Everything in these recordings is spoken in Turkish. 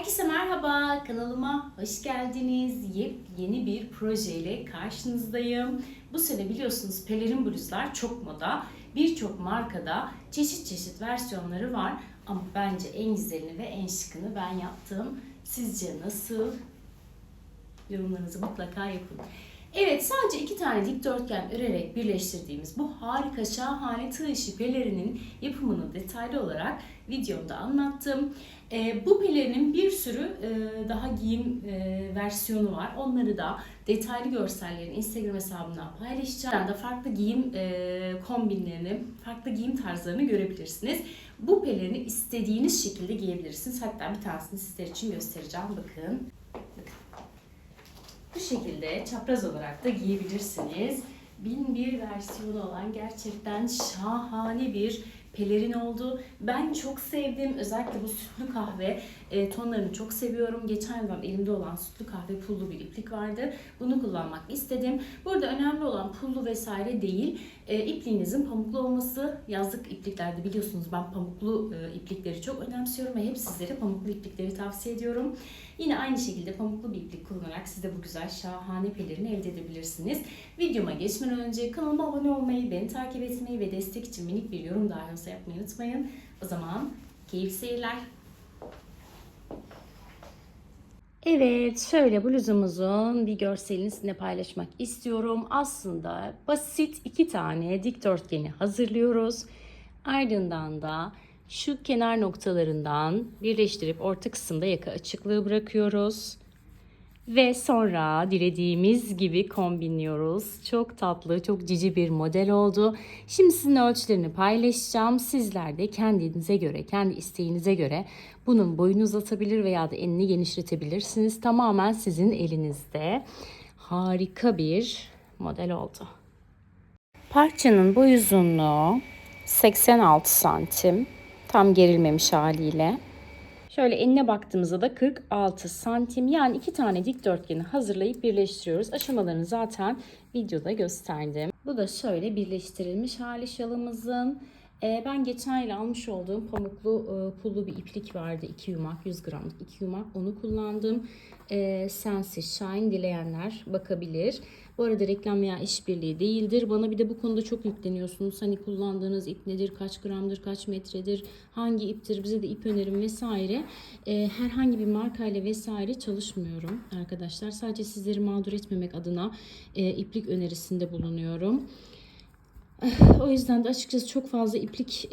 Herkese merhaba, kanalıma hoş geldiniz. Yeni bir projeyle karşınızdayım. Bu sene biliyorsunuz pelerin bluzlar çok moda. Birçok markada çeşit çeşit versiyonları var. Ama bence en güzelini ve en şıkını ben yaptım. Sizce nasıl? Yorumlarınızı mutlaka yapın. Evet, sadece 2 tane dikdörtgen örerek birleştirdiğimiz bu harika şahane tığ işi pelerinin yapımını detaylı olarak videomda anlattım. Bu pelerinin bir sürü daha giyim versiyonu var. Onları da detaylı görsellerini Instagram hesabımdan paylaşacağım. Ben de farklı giyim kombinlerini, farklı giyim tarzlarını görebilirsiniz. Bu pelerini istediğiniz şekilde giyebilirsiniz. Hatta bir tanesini sizler için göstereceğim. Bakın. Bu şekilde çapraz olarak da giyebilirsiniz. 1001 versiyonu olan gerçekten şahane bir pelerin oldu. Ben çok sevdim. Özellikle bu sütlü kahve tonlarını çok seviyorum. Geçen yıldan elimde olan sütlü kahve pullu bir iplik vardı. Bunu kullanmak istedim. Burada önemli olan pullu vesaire değil. İpliğinizin pamuklu olması. Yazlık ipliklerde biliyorsunuz ben pamuklu iplikleri çok önemsiyorum ve hep sizlere pamuklu iplikleri tavsiye ediyorum. Yine aynı şekilde pamuklu bir iplik kullanarak siz de bu güzel şahane pelerini elde edebilirsiniz. Videoma geçmeden önce kanalıma abone olmayı, beni takip etmeyi ve destek için minik bir yorum dahi olsa yapmayı unutmayın. O zaman keyifli seyirler. Evet, şöyle bluzumuzun bir görselini sizinle paylaşmak istiyorum. Aslında basit 2 tane dikdörtgeni hazırlıyoruz. Ardından da şu kenar noktalarından birleştirip orta kısımda yaka açıklığı bırakıyoruz. Ve sonra dilediğimiz gibi kombinliyoruz. Çok tatlı, çok cici bir model oldu. Şimdi sizin ölçülerini paylaşacağım. Sizler de kendinize göre, kendi isteğinize göre bunun boyunu uzatabilir veya da enini genişletebilirsiniz. Tamamen sizin elinizde. Harika bir model oldu. Parçanın boy uzunluğu 86 santim. Tam gerilmemiş haliyle. Şöyle enine baktığımızda da 46 santim, yani 2 tane dikdörtgeni hazırlayıp birleştiriyoruz. Aşamalarını zaten videoda gösterdim. Bu da şöyle birleştirilmiş hali şalımızın. Ben geçen yıl almış olduğum pamuklu pullu bir iplik vardı. 2 yumak, 100 gramlık 2 yumak, onu kullandım. Sensi Shine dileyenler bakabilir. Bu arada reklam veya işbirliği değildir. Bana bir de bu konuda çok yükleniyorsunuz. Hani kullandığınız ip nedir, kaç gramdır, kaç metredir, hangi iptir, bize de ip önerin vesaire. Herhangi bir markayla vesaire çalışmıyorum arkadaşlar. Sadece sizleri mağdur etmemek adına iplik önerisinde bulunuyorum. O yüzden de açıkçası çok fazla iplik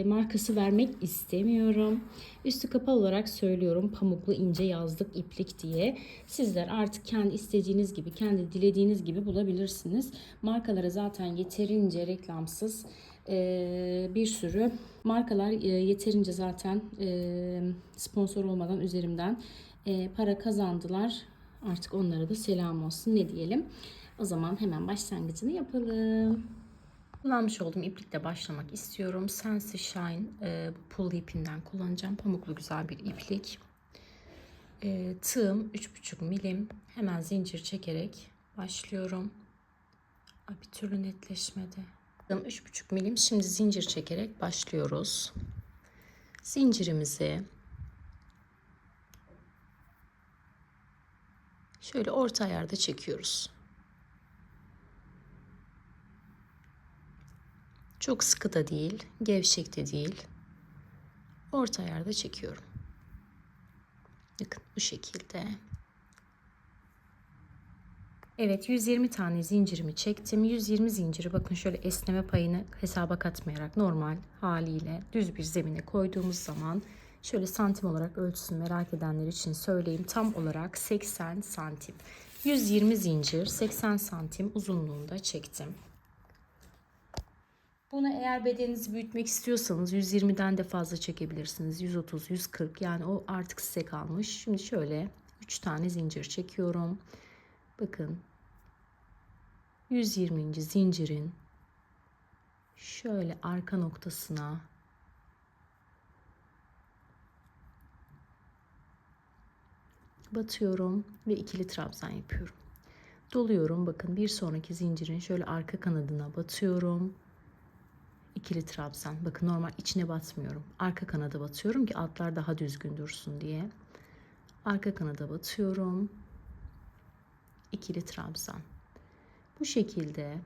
markası vermek istemiyorum. Üstü kapalı olarak söylüyorum, pamuklu ince yazlık iplik diye. Sizler artık kendi istediğiniz gibi, kendi dilediğiniz gibi bulabilirsiniz. Markalara zaten yeterince reklamsız bir sürü markalar yeterince zaten sponsor olmadan üzerimden para kazandılar. Artık onlara da selam olsun, ne diyelim. O zaman hemen başlangıcını yapalım. Kullanmış olduğum iplikle başlamak istiyorum. Sensi Shine pul ipinden kullanacağım. Pamuklu güzel bir iplik. Tığım 3,5 milim. Hemen zincir çekerek başlıyorum. Bir türlü netleşmedi. Tığım 3,5 milim. Şimdi zincir çekerek başlıyoruz. Zincirimizi şöyle orta ayarda çekiyoruz. Çok sıkı da değil, gevşek de değil. Orta ayarda çekiyorum. Bakın bu şekilde. Evet, 120 tane zincirimi çektim. 120 zinciri bakın şöyle esneme payını hesaba katmayarak normal haliyle düz bir zemine koyduğumuz zaman şöyle santim olarak ölçüsünü merak edenler için söyleyeyim. Tam olarak 80 santim. 120 zincir 80 santim uzunluğunda çektim. Bunu eğer bedeninizi büyütmek istiyorsanız 120'den de fazla çekebilirsiniz. 130, 140, yani o artık size kalmış. Şimdi şöyle 3 tane zincir çekiyorum. Bakın 120. zincirin şöyle arka noktasına batıyorum ve ikili trabzan yapıyorum. Doluyorum. Bakın bir sonraki zincirin şöyle arka kanadına batıyorum. İkili trabzan. Bakın normal içine batmıyorum. Arka kanada batıyorum ki altlar daha düzgün dursun diye. Arka kanada batıyorum. İkili trabzan. Bu şekilde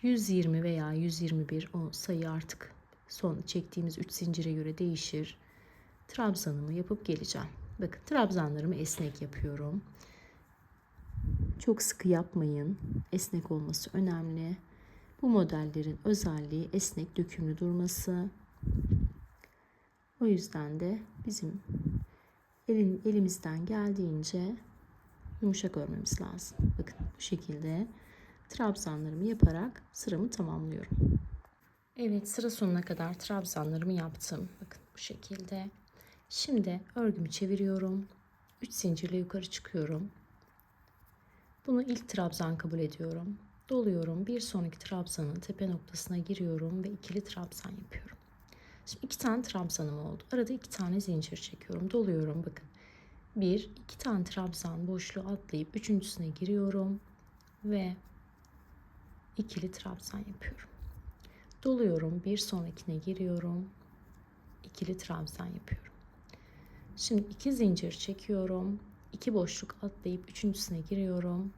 120 veya 121, o sayı artık son çektiğimiz 3 zincire göre değişir. Trabzanımı yapıp geleceğim. Bakın, trabzanlarımı esnek yapıyorum. Çok sıkı yapmayın. Esnek olması önemli. Bu modellerin özelliği esnek, dökümlü durması. O yüzden de bizim elimizden geldiğince yumuşak örmemiz lazım. Bakın, bu şekilde trabzanlarımı yaparak sıramı tamamlıyorum. Evet, sıra sonuna kadar trabzanlarımı yaptım. Bakın, bu şekilde. Şimdi örgümü çeviriyorum. 3 zincirle yukarı çıkıyorum. Bunu ilk trabzan kabul ediyorum. Doluyorum. Bir sonraki trabzanın tepe noktasına giriyorum ve ikili trabzan yapıyorum. Şimdi 2 tane trabzanım oldu. Arada 2 tane zincir çekiyorum. Doluyorum. Bakın. 1, 2 tane trabzan boşluğu atlayıp üçüncüsüne giriyorum ve ikili trabzan yapıyorum. Doluyorum. Bir sonrakine giriyorum. İkili trabzan yapıyorum. Şimdi 2 zincir çekiyorum. 2 boşluk atlayıp üçüncüsüne giriyorum.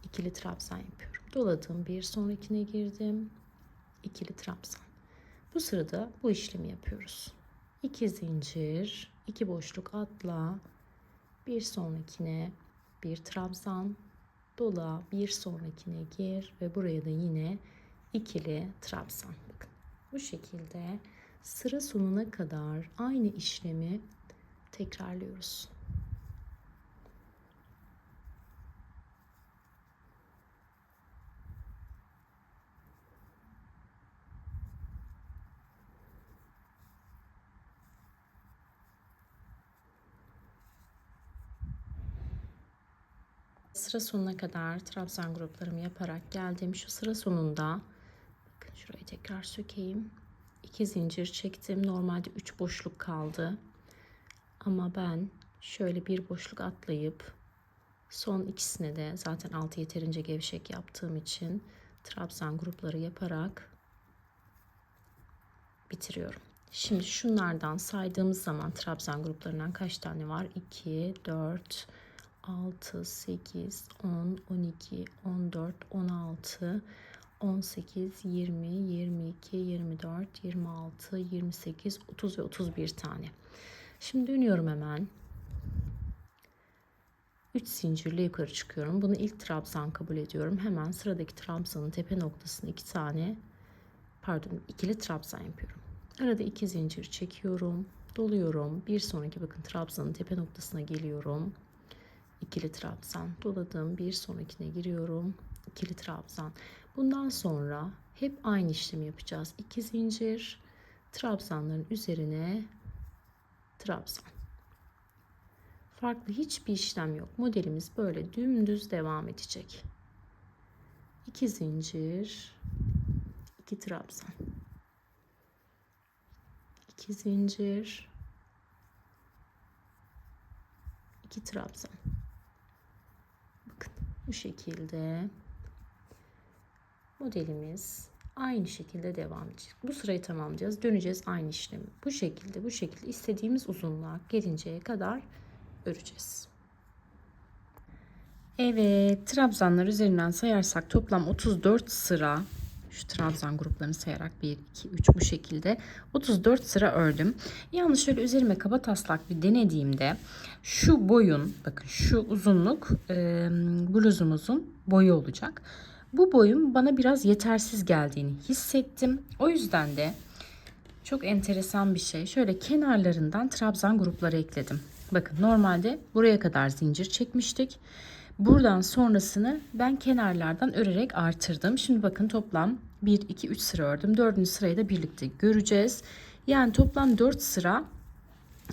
İkili trabzan yapıyorum. Doladım. Bir sonrakine girdim. İkili trabzan. Bu sırada bu işlemi yapıyoruz. 2 zincir, 2 boşluk atla, bir sonrakine bir trabzan, dola, bir sonrakine gir ve buraya da yine ikili trabzan. Bakın, bu şekilde sıra sonuna kadar aynı işlemi tekrarlıyoruz. Sıra sonuna kadar trabzan gruplarımı yaparak geldim. Şu sıra sonunda, bakın şurayı tekrar sökeyim. 2 zincir çektim. Normalde 3 boşluk kaldı. Ama ben şöyle bir boşluk atlayıp son ikisine de zaten altı yeterince gevşek yaptığım için trabzan grupları yaparak bitiriyorum. Şimdi şunlardan saydığımız zaman trabzan gruplarından kaç tane var? 2, 4, 6, 8, 10, 12, 14, 16, 18, 20, 22, 24, 26, 28, 30 ve 31 tane. Şimdi dönüyorum hemen. 3 zincirle yukarı çıkıyorum. Bunu ilk trabzan kabul ediyorum. Hemen sıradaki trabzanın tepe noktasına ikili trabzan yapıyorum. Arada 2 zincir çekiyorum. Doluyorum. Bir sonraki, bakın, trabzanın tepe noktasına geliyorum. İkili trabzan. Doladım. Bir sonrakine giriyorum. İkili trabzan. Bundan sonra hep aynı işlemi yapacağız. 2 zincir, trabzanların üzerine trabzan. Farklı hiçbir işlem yok. Modelimiz böyle dümdüz devam edecek. 2 zincir, 2 trabzan. 2 zincir, 2 trabzan. Bakın, bu şekilde modelimiz aynı şekilde devam edecek. Bu sırayı tamamlayacağız. Döneceğiz aynı işlemi. Bu şekilde istediğimiz uzunluğa gelinceye kadar öreceğiz. Evet, trabzanlar üzerinden sayarsak toplam 34 sıra, şu trabzan gruplarını sayarak 1, 2, 3 bu şekilde 34 sıra ördüm. Yalnız şöyle üzerime kaba taslak bir denediğimde şu boyun, bakın şu uzunluk bluzumuzun boyu olacak. Bu boyun bana biraz yetersiz geldiğini hissettim. O yüzden de çok enteresan bir şey. Şöyle kenarlarından trabzan grupları ekledim. Bakın, normalde buraya kadar zincir çekmiştik. Buradan sonrasını ben kenarlardan örerek artırdım. Şimdi bakın, toplam 1, 2, 3 sıra ördüm. 4. sırayı da birlikte göreceğiz. Yani toplam 4 sıra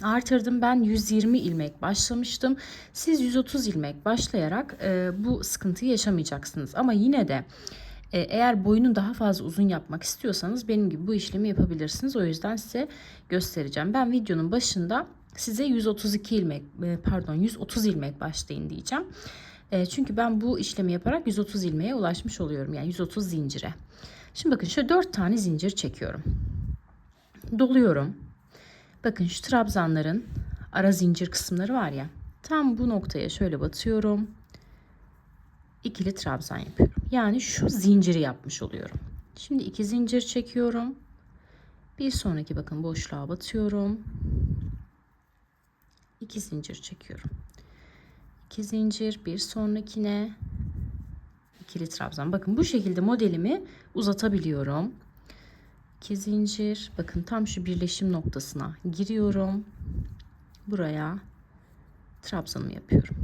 artırdım. Ben 120 ilmek başlamıştım. Siz 130 ilmek başlayarak bu sıkıntıyı yaşamayacaksınız. Ama yine de eğer boyunu daha fazla uzun yapmak istiyorsanız benim gibi bu işlemi yapabilirsiniz. O yüzden size göstereceğim. Ben videonun başında size 130 ilmek başlayın diyeceğim. Çünkü ben bu işlemi yaparak 130 ilmeğe ulaşmış oluyorum. Yani 130 zincire. Şimdi bakın, şöyle 4 tane zincir çekiyorum. Doluyorum. Bakın, şu trabzanların ara zincir kısımları var ya. Tam bu noktaya şöyle batıyorum. İkili trabzan yapıyorum. Yani şu zinciri yapmış oluyorum. Şimdi 2 zincir çekiyorum. Bir sonraki bakın boşluğa batıyorum. 2 zincir çekiyorum. 2 zincir, bir sonrakine ikili trabzan. Bakın bu şekilde modelimi uzatabiliyorum. 2 zincir. Bakın tam şu birleşim noktasına giriyorum. Buraya trabzanımı yapıyorum.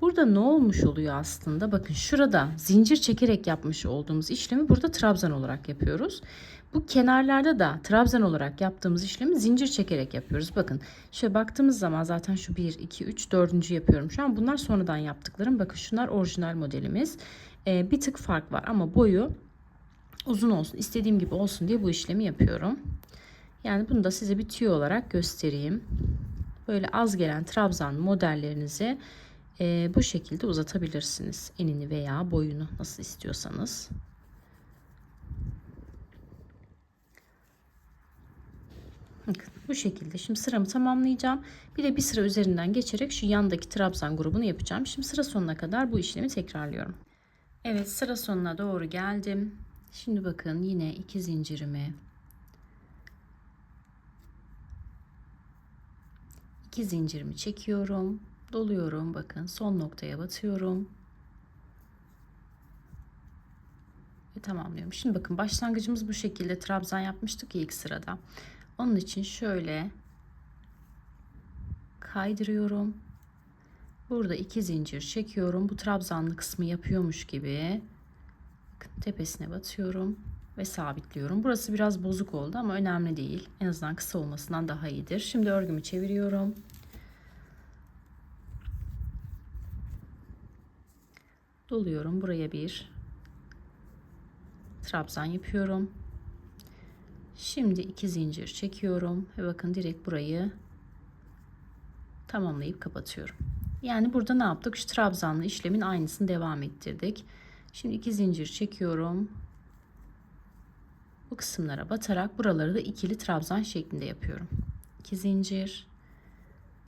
Burada ne olmuş oluyor aslında? Bakın şurada zincir çekerek yapmış olduğumuz işlemi burada trabzan olarak yapıyoruz. Bu kenarlarda da trabzan olarak yaptığımız işlemi zincir çekerek yapıyoruz. Bakın şöyle baktığımız zaman zaten şu 1, 2, 3, 4. yapıyorum şu an. Bunlar sonradan yaptıklarım. Bakın şunlar orijinal modelimiz. Bir tık fark var ama boyu uzun olsun, istediğim gibi olsun diye bu işlemi yapıyorum. Yani bunu da size bir tüyo olarak göstereyim. Böyle az gelen trabzan modellerinizi bu şekilde uzatabilirsiniz. Enini veya boyunu nasıl istiyorsanız. Bakın bu şekilde. Şimdi sıramı tamamlayacağım. Bir de bir sıra üzerinden geçerek şu yandaki trabzan grubunu yapacağım. Şimdi sıra sonuna kadar bu işlemi tekrarlıyorum. Evet, sıra sonuna doğru geldim. Şimdi bakın yine 2 zincirimi 2 zincirimi çekiyorum. Doluyorum. Bakın son noktaya batıyorum. Ve tamamlıyorum. Şimdi bakın başlangıcımız bu şekilde trabzan yapmıştık ya ilk sırada. Onun için şöyle kaydırıyorum. Burada 2 zincir çekiyorum. Bu trabzanlı kısmı yapıyormuş gibi tepesine batıyorum ve sabitliyorum. Burası biraz bozuk oldu ama önemli değil. En azından kısa olmasından daha iyidir. Şimdi örgümü çeviriyorum. Doluyorum. Buraya bir trabzan yapıyorum. Şimdi 2 zincir çekiyorum ve bakın direkt burayı tamamlayıp kapatıyorum. Yani burada ne yaptık? Şu trabzanlı işlemin aynısını devam ettirdik. Şimdi 2 zincir çekiyorum. Bu kısımlara batarak buraları da ikili trabzan şeklinde yapıyorum. 2 zincir.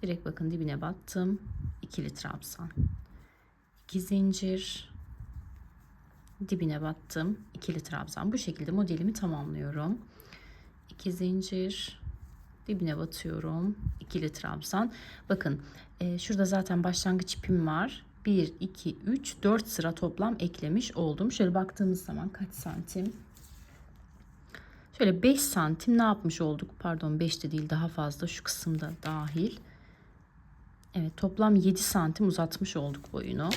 Direkt bakın dibine battım. İkili trabzan. 2 zincir. Dibine battım. İkili trabzan. Bu şekilde modelimi tamamlıyorum. 2 zincir. Dibine batıyorum. İkili trabzan. Bakın şurada zaten başlangıç ipim var. 1, 2, 3, 4 sıra toplam eklemiş oldum. Şöyle baktığımız zaman kaç santim? Şöyle 5 santim ne yapmış olduk? Pardon 5 de değil, daha fazla, şu kısımda dahil. Evet, toplam 7 santim uzatmış olduk boyunu.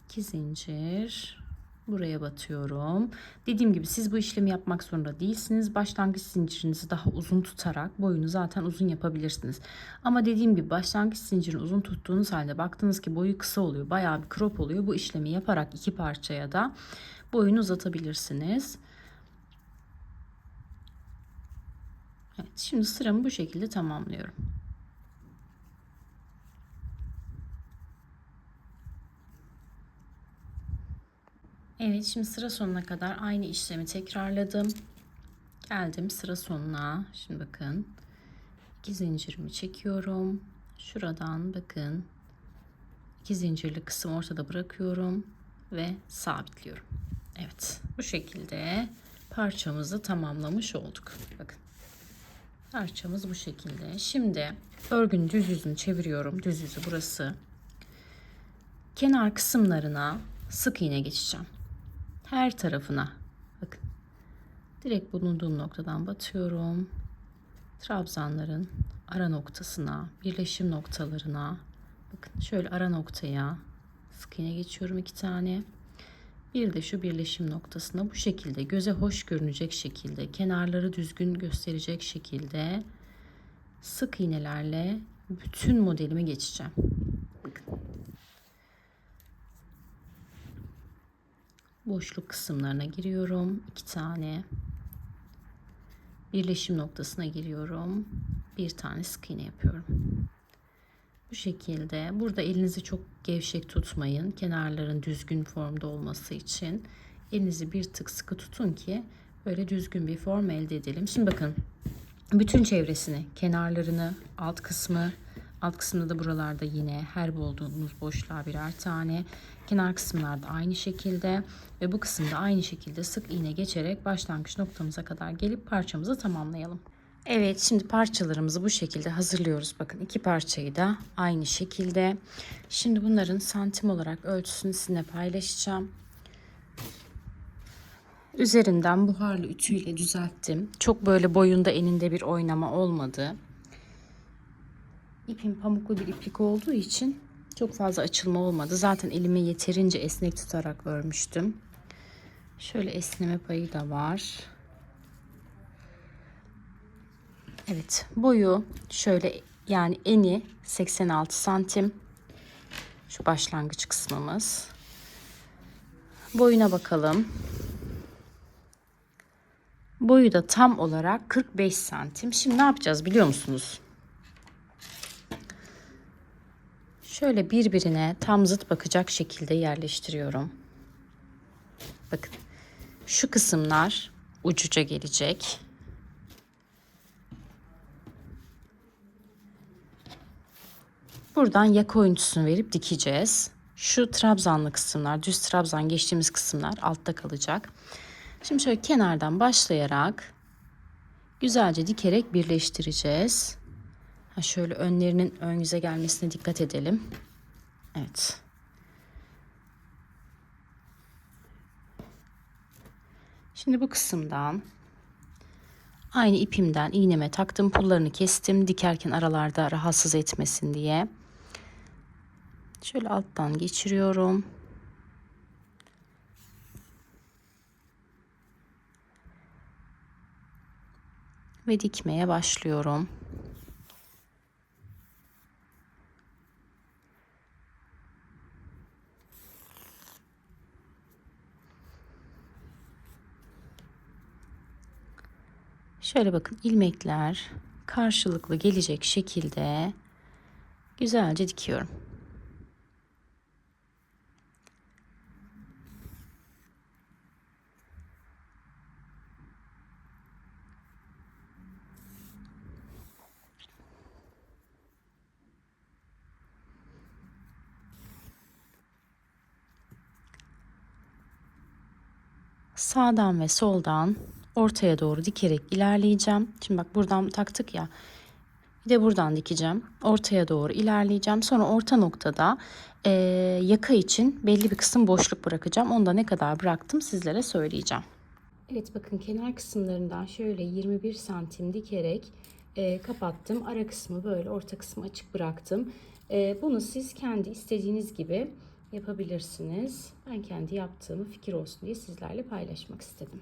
2 zincir. Buraya batıyorum. Dediğim gibi siz bu işlemi yapmak zorunda değilsiniz. Başlangıç zincirinizi daha uzun tutarak boyunu zaten uzun yapabilirsiniz. Ama dediğim gibi başlangıç zincirini uzun tuttuğunuz halde baktınız ki boyu kısa oluyor, bayağı bir crop oluyor. Bu işlemi yaparak iki parçaya da boyunu uzatabilirsiniz. Evet, şimdi sıramı bu şekilde tamamlıyorum. Evet, şimdi sıra sonuna kadar aynı işlemi tekrarladım. Geldim sıra sonuna. Şimdi bakın 2 zincirimi çekiyorum. Şuradan bakın 2 zincirli kısım ortada bırakıyorum ve sabitliyorum. Evet, bu şekilde parçamızı tamamlamış olduk. Bakın parçamız bu şekilde. Şimdi örgünün düz yüzünü çeviriyorum. Düz yüzü burası. Kenar kısımlarına sık iğne geçeceğim. Her tarafına bakın. Direkt bulunduğum noktadan batıyorum. Trabzanların ara noktasına, birleşim noktalarına, bakın şöyle ara noktaya sık iğne geçiyorum 2 tane. Bir de şu birleşim noktasına bu şekilde göze hoş görünecek şekilde, kenarları düzgün gösterecek şekilde sık iğnelerle bütün modelime geçeceğim. Bakın. Boşluk kısımlarına giriyorum 2 tane. Birleşim noktasına giriyorum. Bir tane sık iğne yapıyorum. Bu şekilde. Burada elinizi çok gevşek tutmayın. Kenarların düzgün formda olması için elinizi bir tık sıkı tutun ki Böyle düzgün bir form elde edelim. Şimdi bakın, bütün çevresini, kenarlarını, alt kısmında da buralarda yine her bulduğumuz boşluğa birer tane. Kenar kısımlarda aynı şekilde ve bu kısımda aynı şekilde sık iğne geçerek başlangıç noktamıza kadar gelip parçamızı tamamlayalım. Evet, şimdi parçalarımızı bu şekilde hazırlıyoruz. Bakın, iki parçayı da aynı şekilde. Şimdi bunların santim olarak ölçüsünü sizinle paylaşacağım. Üzerinden buharlı ütüyle düzelttim. Çok böyle boyunda eninde bir oynama olmadı. İpim pamuklu bir iplik olduğu için çok fazla açılma olmadı. Zaten elimi yeterince esnek tutarak örmüştüm. Şöyle esneme payı da var. Evet, boyu şöyle, yani eni 86 santim. Şu başlangıç kısmımız. Boyuna bakalım. Boyu da tam olarak 45 santim. Şimdi ne yapacağız biliyor musunuz? Şöyle birbirine tam zıt bakacak şekilde yerleştiriyorum. Bakın, şu kısımlar ucuca gelecek. Buradan yaka oyuntusunu verip dikeceğiz. Şu trabzanlı kısımlar, düz trabzan geçtiğimiz kısımlar altta kalacak. Şimdi şöyle kenardan başlayarak güzelce dikerek birleştireceğiz. Şöyle önlerinin ön yüze gelmesine dikkat edelim. Evet. Şimdi bu kısımdan aynı ipimden iğneme taktım, pullarını kestim dikerken aralarda rahatsız etmesin diye. Şöyle alttan geçiriyorum. Ve dikmeye başlıyorum. Şöyle bakın, ilmekler karşılıklı gelecek şekilde güzelce dikiyorum. Sağdan ve soldan ortaya doğru dikerek ilerleyeceğim. Şimdi bak, buradan taktık ya. Bir de buradan dikeceğim. Ortaya doğru ilerleyeceğim. Sonra orta noktada yaka için belli bir kısım boşluk bırakacağım. Onda ne kadar bıraktım sizlere söyleyeceğim. Evet, bakın, kenar kısımlarından şöyle 21 santim dikerek kapattım. Ara kısmı böyle, orta kısmı açık bıraktım. Bunu siz kendi istediğiniz gibi yapabilirsiniz. Ben kendi yaptığımı fikir olsun diye sizlerle paylaşmak istedim.